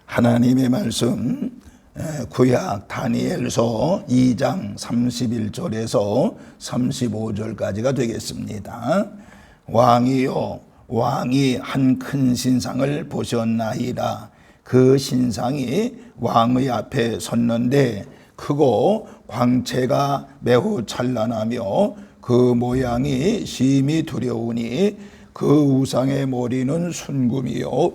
하나님의 말씀 구약 다니엘서 2장 31절에서 35절까지가 되겠습니다. 왕이요 왕이 한 큰 신상을 보셨나이다. 그 신상이 왕의 앞에 섰는데 크고 광채가 매우 찬란하며 그 모양이 심히 두려우니 그 우상의 머리는 순금이요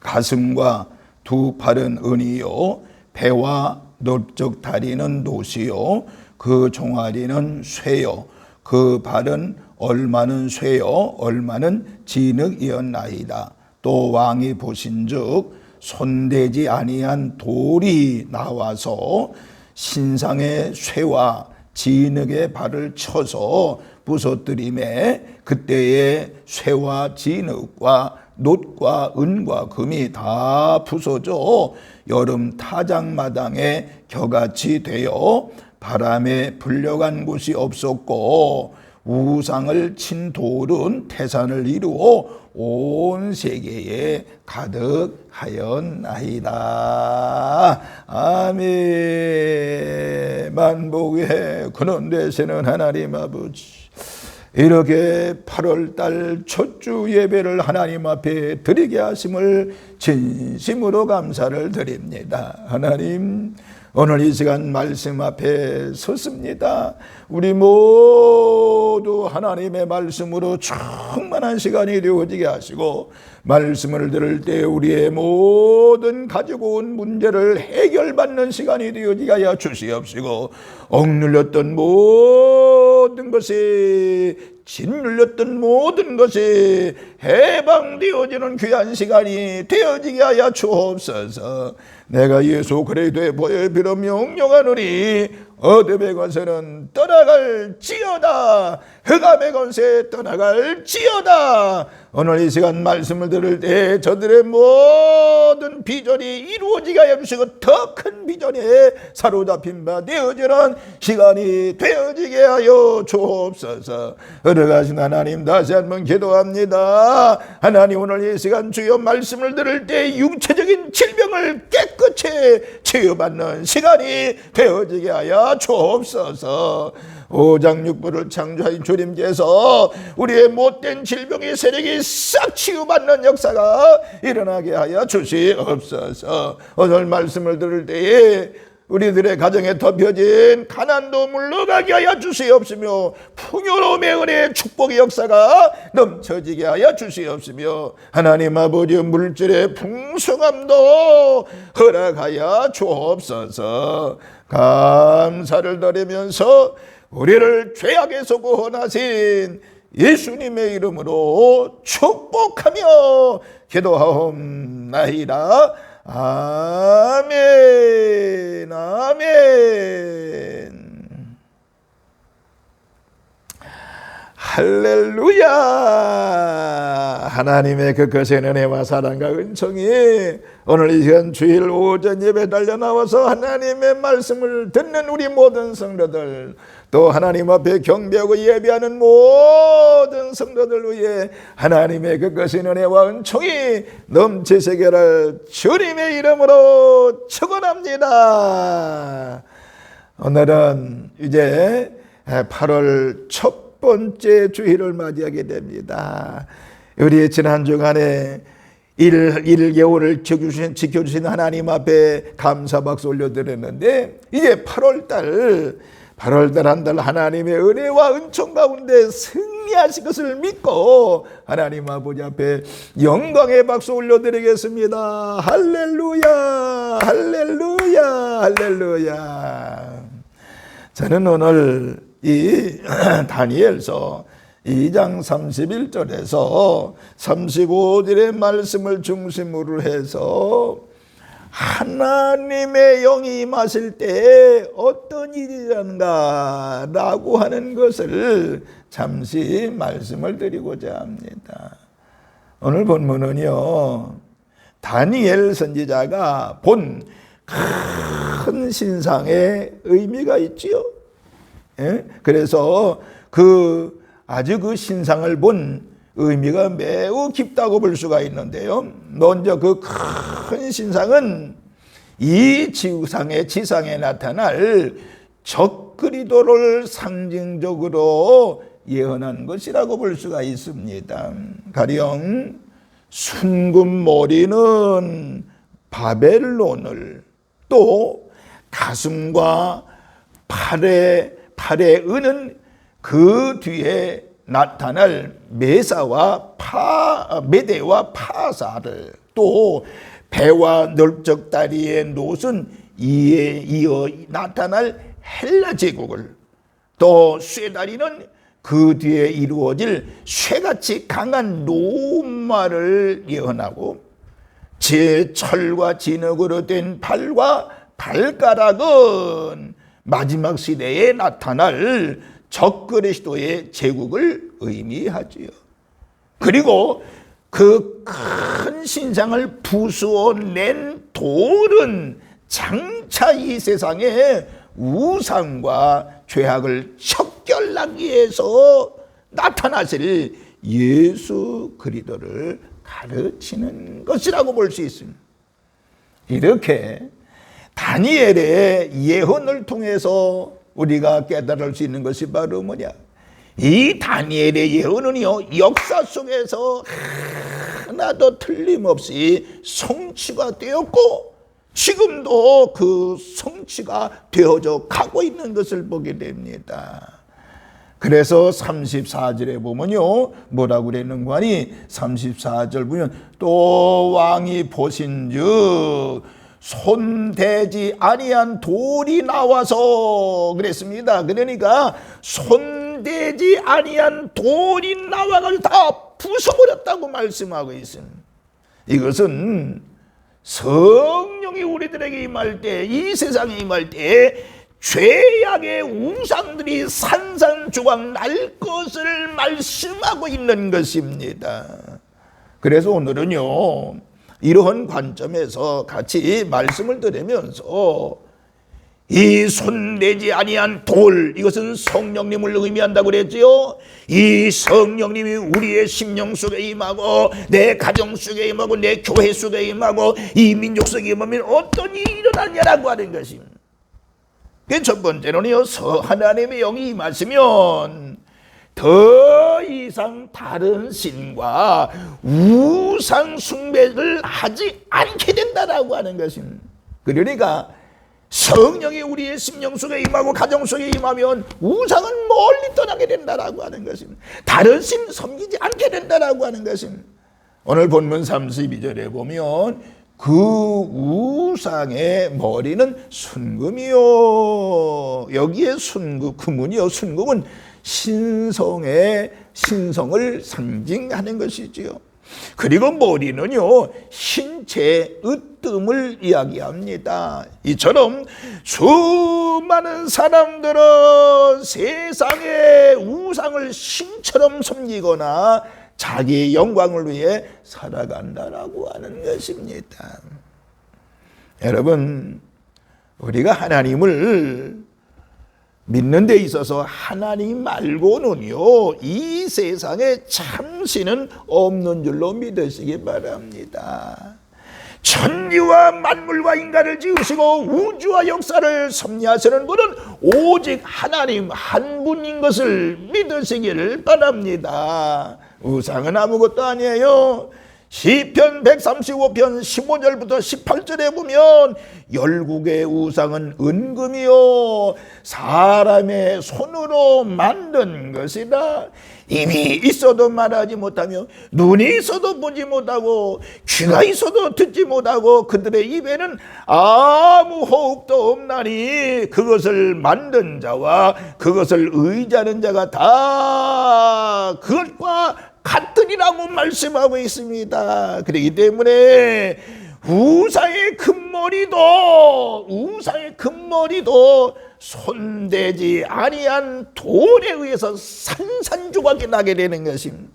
가슴과 두 팔은 은이요 배와 넓적 다리는 노시요 그 종아리는 쇠요 그 발은 얼마는 쇠요 얼마는 진흙이었나이다. 또 왕이 보신즉 손대지 아니한 돌이 나와서 신상의 쇠와 진흙의 발을 쳐서 부서뜨리매 그때의 쇠와 진흙과 놋과 은과 금이 다 부서져 여름 타작마당에 겨같이 되어 바람에 불려간 곳이 없었고 우상을 친 돌은 태산을 이루어 온 세계에 가득하였나이다. 아멘. 만복의 근원 되시는 하나님 아버지, 이렇게 8월달 첫 주 예배를 하나님 앞에 드리게 하심을 진심으로 감사를 드립니다. 하나님, 오늘 이 시간 말씀 앞에 섰습니다. 우리 모두 하나님의 말씀으로 충만한 시간이 되어지게 하시고 말씀을 들을 때 우리의 모든 가지고 온 문제를 해결받는 시간이 되어지게 하여 주시옵시고 억눌렸던 모든 것이 짓눌렸던 모든 것이 해방되어지는 귀한 시간이 되어지게 하여 주옵소서. 내가 예수 그리스도의 보혈 피로 명령하노니 어둠의 권세는 떠나갈지어다. 흑암의 권세 떠나갈지어다. 오늘 이 시간 말씀을 들을 때 저들의 모든 비전이 이루어지게 하여 주시고 더 큰 비전에 사로잡힌 바 되어지는 시간이 되어지게 하여 주옵소서. 걸어가신 하나님, 다시 한번 기도합니다. 하나님, 오늘 이 시간 주여 말씀을 들을 때 육체적인 질병을 깨끗이 치유받는 시간이 되어지게 하여 주옵소서. 오장육부를 창조하신 주님께서 우리의 못된 질병의 세력이 싹 치유받는 역사가 일어나게 하여 주시옵소서. 오늘 말씀을 들을 때에 우리들의 가정에 덮여진 가난도 물러가게 하여 주시옵시며 풍요로움의 은혜의 축복의 역사가 넘쳐지게 하여 주시옵시며 하나님 아버지 물질의 풍성함도 허락하여 주옵소서. 감사를 드리면서 우리를 죄악에서 구원하신 예수님의 이름으로 축복하며 기도하옵나이다. 아멘. 아멘. 할렐루야. 하나님의 그 거센 은혜와 사랑과 은총이 오늘 이 시간 주일 오전 예배 달려 나와서 하나님의 말씀을 듣는 우리 모든 성도들, 또 하나님 앞에 경배하고 예배하는 모든 성도들 위해 하나님의 그 거센 은혜와 은총이 넘치시기를 주님의 이름으로 축원합니다. 오늘은 이제 8월 첫 번째 주일을 맞이하게 됩니다. 우리 지난 주간에 1개월을 지켜주신 하나님 앞에 감사 박수 올려드렸는데 이제 8월달 한 달 하나님의 은혜와 은총 가운데 승리하실 것을 믿고 하나님 아버지 앞에 영광의 박수 올려드리겠습니다. 할렐루야, 할렐루야, 할렐루야. 저는 오늘 이 다니엘서 2장 31절에서 35절의 말씀을 중심으로 해서 하나님의 영이 임하실 때 어떤 일이란가 라고 하는 것을 잠시 말씀을 드리고자 합니다. 오늘 본문은요, 다니엘 선지자가 본 큰 신상의 의미가 있지요. 그래서 아주 그 신상을 본 의미가 매우 깊다고 볼 수가 있는데요. 먼저 그 큰 신상은 이 지상에 나타날 적 그리스도를 상징적으로 예언한 것이라고 볼 수가 있습니다. 가령 순금머리는 바벨론을, 또 가슴과 팔에 은은 그 뒤에 나타날 메대와 파사를, 또 배와 넓적 다리의 노선 이에 이어 나타날 헬라 제국을, 또 쇠다리는 그 뒤에 이루어질 쇠같이 강한 로마를 예언하고, 제 철과 진흙으로 된 팔과 발가락은 마지막 시대에 나타날 적그리스도의 제국을 의미하지요. 그리고 그 큰 신상을 부수어 낸 돌은 장차 이 세상에 우상과 죄악을 척결하기 위해서 나타나실 예수 그리스도를 가르치는 것이라고 볼 수 있습니다. 이렇게 다니엘의 예언을 통해서 우리가 깨달을 수 있는 것이 바로 뭐냐? 이 다니엘의 예언은요, 역사 속에서 하나도 틀림없이 성취가 되었고, 지금도 그 성취가 되어져 가고 있는 것을 보게 됩니다. 그래서 34절에 보면요, 뭐라고 그랬는가 하니, 34절 보면 또 왕이 보신즉 손대지 아니한 돌이 나와서 그랬습니다. 그러니까 손대지 아니한 돌이 나와가지고 다 부숴버렸다고 말씀하고 있습니다. 이것은 성령이 우리들에게 임할 때, 이 세상에 임할 때 죄악의 우상들이 산산조각 날 것을 말씀하고 있는 것입니다. 그래서 오늘은요, 이러한 관점에서 같이 말씀을 들으면서 이 손대지 아니한 돌, 이것은 성령님을 의미한다고 그랬지요. 이 성령님이 우리의 심령 속에 임하고, 내 가정 속에 임하고, 내 교회 속에 임하고, 이 민족 속에 임하면 어떤 일이 일어나냐라고 하는 것입니다. 첫 번째로는요, 하나님의 영이 임하시면 더 이상 다른 신과 우상 숭배를 하지 않게 된다라고 하는 것입니다. 그러니까 성령이 우리의 심령 속에 임하고 가정 속에 임하면 우상은 멀리 떠나게 된다라고 하는 것입니다. 다른 신 섬기지 않게 된다라고 하는 것입니다. 오늘 본문 32절에 보면 그 우상의 머리는 순금이요. 여기에 금은이요. 순금은 신성을 상징하는 것이지요. 그리고 머리는요, 신체의 으뜸을 이야기합니다. 이처럼 수많은 사람들은 세상의 우상을 신처럼 섬기거나 자기의 영광을 위해 살아간다라고 하는 것입니다. 여러분, 우리가 하나님을 믿는 데 있어서 하나님 말고는요, 이 세상에 참신은 없는 줄로 믿으시기 바랍니다. 천지와 만물과 인간을 지으시고 우주와 역사를 섭리하시는 분은 오직 하나님 한 분인 것을 믿으시기를 바랍니다. 우상은 아무것도 아니에요. 시편 135편 15절부터 18절에 보면 열국의 우상은 은금이요 사람의 손으로 만든 것이다. 입이 있어도 말하지 못하며 눈이 있어도 보지 못하고 귀가 있어도 듣지 못하고 그들의 입에는 아무 호흡도 없나니 그것을 만든 자와 그것을 의지하는 자가 다 그것과 같으리라고 말씀하고 있습니다. 그렇기 때문에 우상의 금머리도 손대지 아니한 돌에 의해서 산산조각이 나게 되는 것입니다.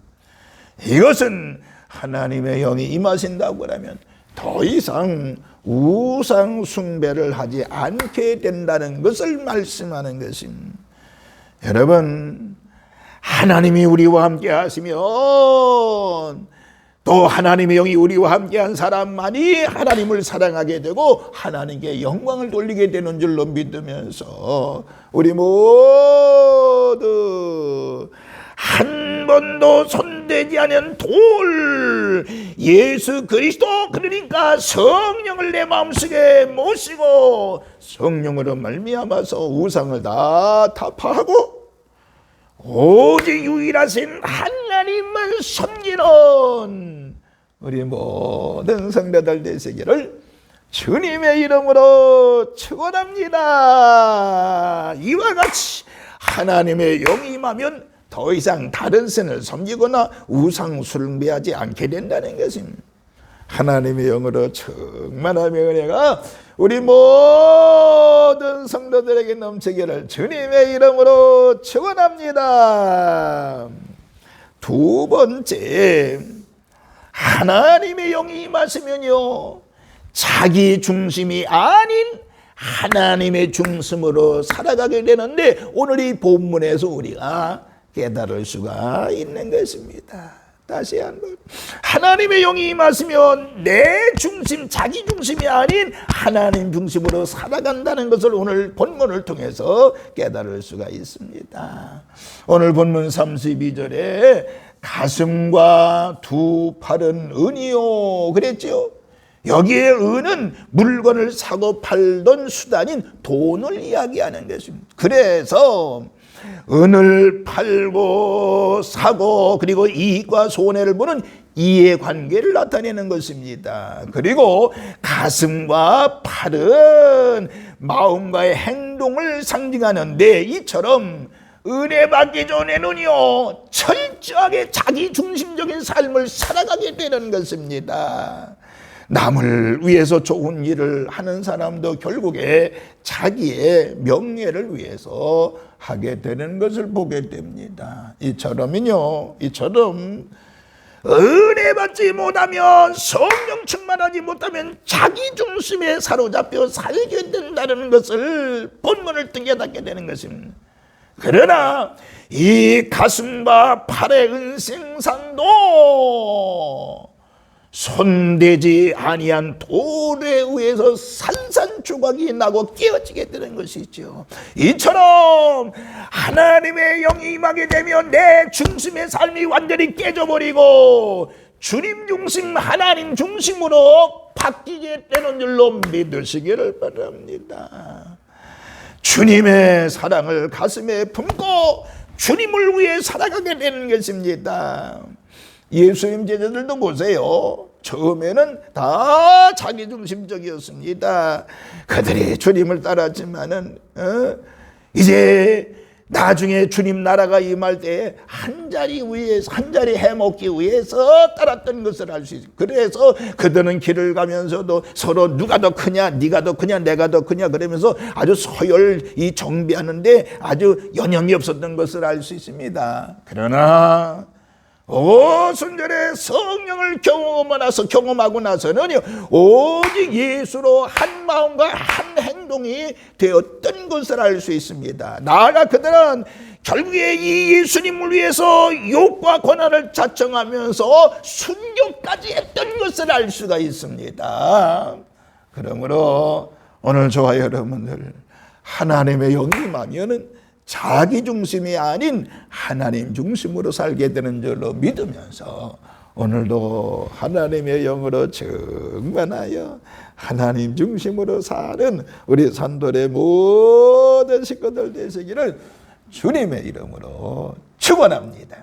이것은 하나님의 영이 임하신다고 하면 더 이상 우상 숭배를 하지 않게 된다는 것을 말씀하는 것입니다. 여러분, 하나님이 우리와 함께 하시면 또 하나님의 영이 우리와 함께한 사람만이 하나님을 사랑하게 되고 하나님께 영광을 돌리게 되는 줄로 믿으면서 우리 모두 한 번도 손대지 않은 돌 예수 그리스도, 그러니까 성령을 내 마음속에 모시고 성령으로 말미암아서 우상을 다 타파하고 오직 유일하신 하나님만 섬기는 우리 모든 성도들 되시기를 주님의 이름으로 축원합니다. 이와 같이 하나님의 영이 임하면 더 이상 다른 신을 섬기거나 우상 숭배하지 않게 된다는 것입니다. 하나님의 영으로 충만함의 은혜가 우리 모든 성도들에게 넘치기를 주님의 이름으로 축원합니다. 두 번째, 하나님의 영이 임하시면요 자기 중심이 아닌 하나님의 중심으로 살아가게 되는데 오늘 이 본문에서 우리가 깨달을 수가 있는 것입니다. 다시 한번, 하나님의 영이 임하시면 내 중심, 자기 중심이 아닌 하나님 중심으로 살아간다는 것을 오늘 본문을 통해서 깨달을 수가 있습니다. 오늘 본문 32절에 가슴과 두 팔은 은이요 그랬죠. 여기에 은은 물건을 사고 팔던 수단인 돈을 이야기하는 것입니다. 그래서 은을 팔고 사고 그리고 이익과 손해를 보는 이해관계를 나타내는 것입니다. 그리고 가슴과 팔은 마음과의 행동을 상징하는데 이처럼 은혜 받기 전에는요 철저하게 자기 중심적인 삶을 살아가게 되는 것입니다. 남을 위해서 좋은 일을 하는 사람도 결국에 자기의 명예를 위해서 하게 되는 것을 보게 됩니다. 이처럼 은혜 받지 못하면, 성령 충만하지 못하면 자기 중심에 사로잡혀 살게 된다는 것을 본문을 깨닫게 되는 것입니다. 그러나 이 가슴과 팔의 은생산도 손대지 아니한 돌에 의해서 산산조각이 나고 깨어지게 되는 것이죠. 이처럼 하나님의 영이 임하게 되면 내 중심의 삶이 완전히 깨져버리고 주님 중심, 하나님 중심으로 바뀌게 되는 줄로 믿으시기를 바랍니다. 주님의 사랑을 가슴에 품고 주님을 위해 살아가게 되는 것입니다. 예수님 제자들도 보세요. 처음에는 다 자기중심적이었습니다. 그들이 주님을 따랐지만은 이제 나중에 주님 나라가 임할 때 한 자리 해먹기 위해서 따랐던 것을 알 수 있어요. 그래서 그들은 길을 가면서도 서로 누가 더 크냐, 네가 더 크냐, 내가 더 크냐 그러면서 아주 서열이 정비하는데 아주 여념이 없었던 것을 알 수 있습니다. 그러나 오순절에 성령을 경험하고 나서는요 오직 예수로 한 마음과 한 행동이 되었던 것을 알 수 있습니다. 나아가 그들은 결국에 이 예수님을 위해서 욕과 권한을 자청하면서 순교까지 했던 것을 알 수가 있습니다. 그러므로 오늘 저와 여러분들 하나님의 영이 임하면은 자기 중심이 아닌 하나님 중심으로 살게 되는 줄로 믿으면서 오늘도 하나님의 영으로 충만하여 하나님 중심으로 사는 우리 산돌의 모든 식구들 되시기를 주님의 이름으로 축원합니다.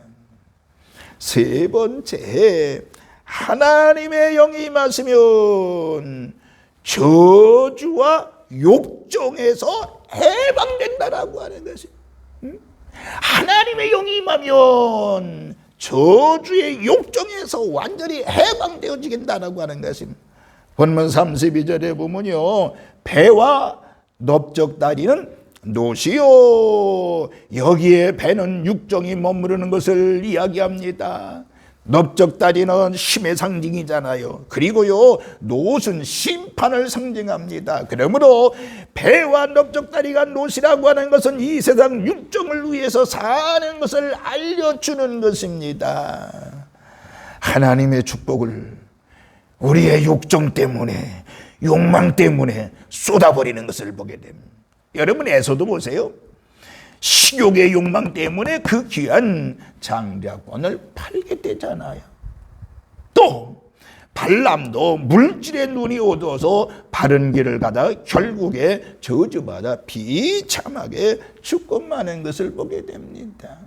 세 번째, 하나님의 영이 임하시면 저주와 욕정에서 해방된다라고 하는 것이. 하나님의 영이 임하면 저주의 욕정에서 완전히 해방되어지겠다라고 하는 것입니다. 본문 32절에 보면요 배와 넓적다리는 노시요, 여기에 배는 육정이 머무르는 것을 이야기합니다. 넓적다리는 힘의 상징이잖아요. 그리고요, 놋은 심판을 상징합니다. 그러므로 배와 넓적다리가 놋이라고 하는 것은 이 세상 육정을 위해서 사는 것을 알려주는 것입니다. 하나님의 축복을 우리의 욕정 때문에, 욕망 때문에 쏟아버리는 것을 보게 됩니다. 여러분 에서도 보세요. 식욕의 욕망 때문에 그 귀한 장자권을 팔게 되잖아요. 또 발람도 물질의 눈이 어두워서 바른 길을 가다가 결국에 저주받아 비참하게 죽고 마는 것을 보게 됩니다.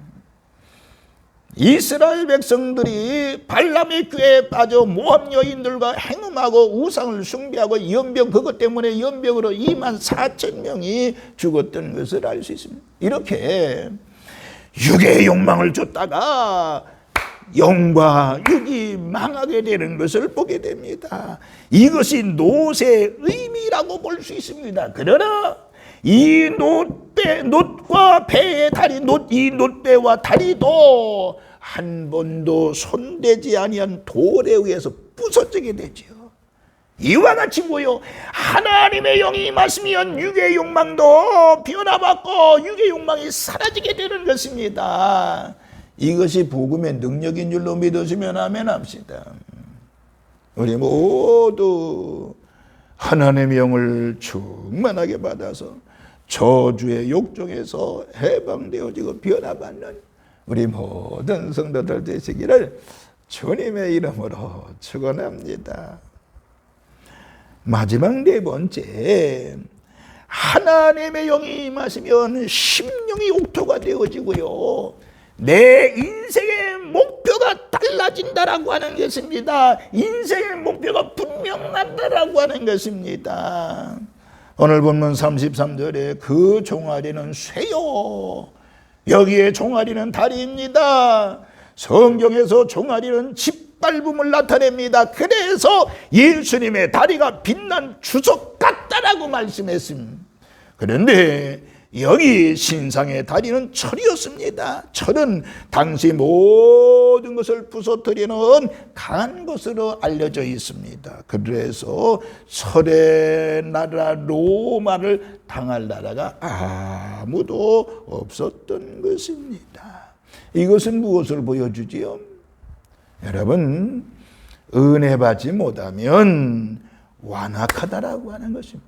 이스라엘 백성들이 발람의 꾀에 빠져 모압 여인들과 행음하고 우상을 숭배하고 연병, 그것 때문에 연병으로 24,000명이 죽었던 것을 알 수 있습니다. 이렇게 육의 욕망을 쫓다가 영과 육이 망하게 되는 것을 보게 됩니다. 이것이 놋의 의미라고 볼 수 있습니다. 그러나 이 놋과 배의 다리, 이 놋배와 다리도 한 번도 손대지 아니한 돌에 의해서 부서지게 되죠. 이와 같이 뭐요? 하나님의 영이 임하시면 육의 욕망도 변화받고 육의 욕망이 사라지게 되는 것입니다. 이것이 복음의 능력인 줄로 믿으시면 아멘 합시다. 우리 모두 하나님의 영을 충만하게 받아서 저주의 욕정에서 해방되어지고 변화받는 우리 모든 성도들 되시기를 주님의 이름으로 축원합니다. 마지막 네 번째, 하나님의 영이 임하시면 심령이 옥토가 되어지고요, 내 인생의 목표가 달라진다라고 하는 것입니다. 인생의 목표가 분명하다라고 하는 것입니다. 오늘 본문 33절에 그 종아리는 쇠요, 여기에 종아리는 다리입니다. 성경에서 종아리는 짓밟음을 나타냅니다. 그래서 예수님의 다리가 빛난 주석 같다라고 말씀했습니다. 그런데 여기 신상의 다리는 철이었습니다. 철은 당시 모든 것을 부서뜨리는 강한 것으로 알려져 있습니다. 그래서 철의 나라 로마를 당할 나라가 아무도 없었던 것입니다. 이것은 무엇을 보여주지요? 여러분, 은혜 받지 못하면 완악하다라고 하는 것입니다.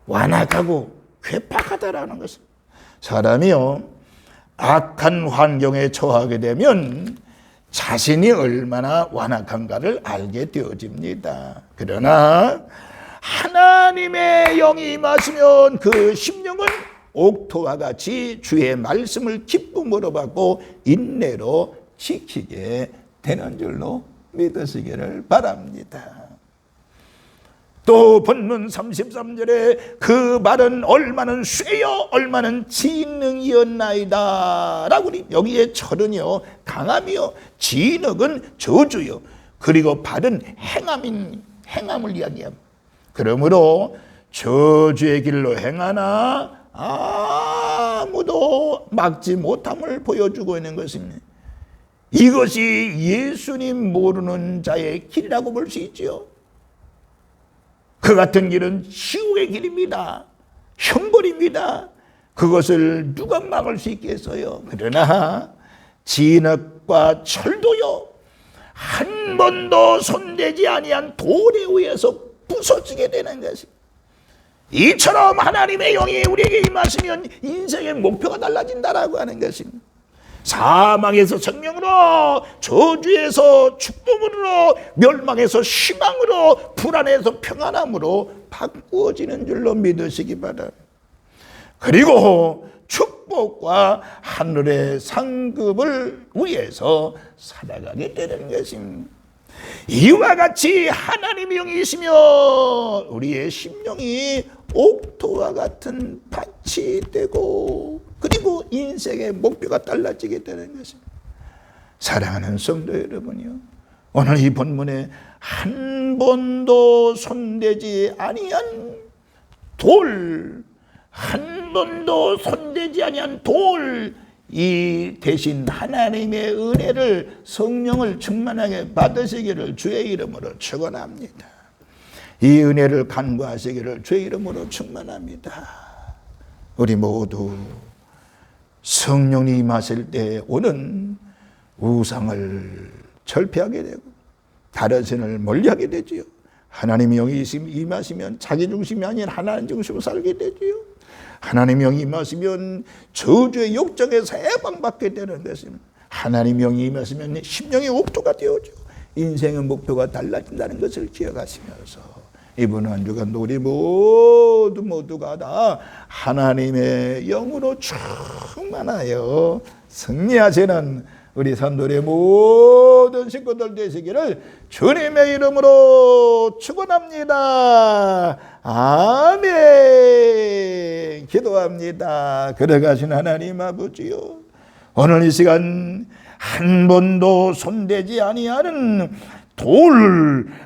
완악하고 괴팍하다라는 것입니다. 사람이요, 악한 환경에 처하게 되면 자신이 얼마나 완악한가를 알게 되어집니다. 그러나 하나님의 영이 임하시면 그 심령은 옥토와 같이 주의 말씀을 기쁨으로 받고 인내로 지키게 되는 줄로 믿으시기를 바랍니다. 또 본문 33절에 그 말은 얼마는 쇠요 얼마는 진능이었나이다 라고, 여기에 철은요 강함이요, 진흙은 저주요, 그리고 발은 행함을 이야기합니다. 그러므로 저주의 길로 행하나 아무도 막지 못함을 보여주고 있는 것입니다. 이것이 예수님 모르는 자의 길이라고 볼 수 있지요. 그 같은 길은 지옥의 길입니다. 형벌입니다. 그것을 누가 막을 수 있겠어요? 그러나 진흙과 철도요, 한 번도 손대지 아니한 돌에 의해서 부서지게 되는 것입니다. 이처럼 하나님의 영이 우리에게 임하시면 인생의 목표가 달라진다라고 하는 것입니다. 사망에서 생명으로, 저주에서 축복으로, 멸망에서 희망으로, 불안에서 평안함으로 바꾸어지는 줄로 믿으시기 바랍니다. 그리고 축복과 하늘의 상급을 위해서 살아가게 되는 것입니다. 이와 같이 하나님의 영이시며 우리의 심령이 옥토와 같은 밭이 되고, 그리고 인생의 목표가 달라지게 되는 것입니다. 사랑하는 성도 여러분이요, 오늘 이 본문에 한 번도 손대지 아니한 돌, 한 번도 손대지 아니한 돌, 이 대신 하나님의 은혜를 성령을 충만하게 받으시기를 주의 이름으로 축원합니다. 이 은혜를 간구하시기를 주의 이름으로 충만합니다. 우리 모두 성령이 임하실 때 오는 우상을 철폐하게 되고 다른 신을 멀리하게 되지요. 하나님의 영이 임하시면 자기 중심이 아닌 하나님 중심으로 살게 되지요. 하나님의 영이 임하시면 저주의 욕정에서 해방받게 되는 것입니다. 하나님의 영이 임하시면 심령의 옥토가 되어져 인생의 목표가 달라진다는 것을 기억하시면서 이번 한 주간 우리 모두가 다 하나님의 영으로 충만하여 승리하시는 우리 산돌의 모든 식구들 되시기를 주님의 이름으로 축원합니다. 아멘. 기도합니다. 걸어가신 하나님 아버지요, 오늘 이 시간 한 번도 손대지 아니하는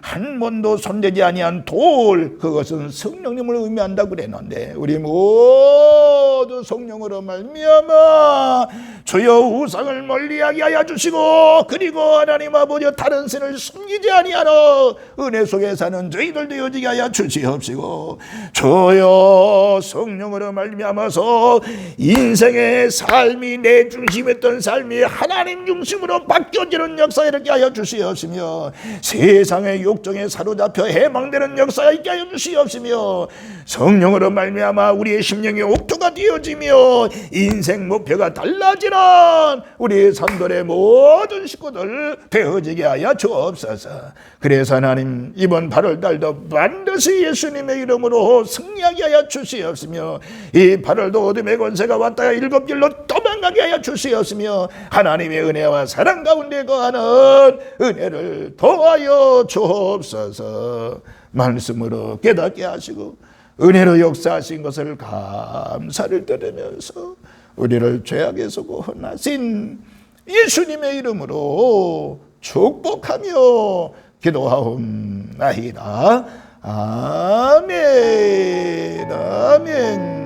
한 번도 손대지 아니한 그것은 성령님을 의미한다고 그랬는데 우리 모두 성령으로 말미암아 주여 우상을 멀리하게 하여 주시고 그리고 하나님 아버지 다른 신을 숨기지 아니하러 은혜 속에 사는 저희들 되어지게 하여 주시옵시고 주여 성령으로 말미암아서 인생의 삶이 내 중심이었던 삶이 하나님 중심으로 바뀌어지는 역사 이렇게 하여 주시옵시며 세상의 욕정에 사로잡혀 해망되는 역사가 있게 하여 주시옵시며 성령으로 말미암아 우리의 심령의 옥토가 되어지며 인생 목표가 달라지는 우리 산돌의 모든 식구들 되어지게 하여 주옵소서. 그래서 하나님 이번 8월달도 반드시 예수님의 이름으로 승리하게 하여 주시옵시며 이 8월도 어둠의 권세가 왔다가 일곱 길로 도망가게 하여 주시옵시며 하나님의 은혜와 사랑 가운데 거하는 은혜를 더하여 주옵소서. 말씀으로 깨닫게 하시고 은혜로 역사하신 것을 감사를 드리면서 우리를 죄악에서 구원하신 예수님의 이름으로 축복하며 기도하옵나이다. 아멘. 아멘.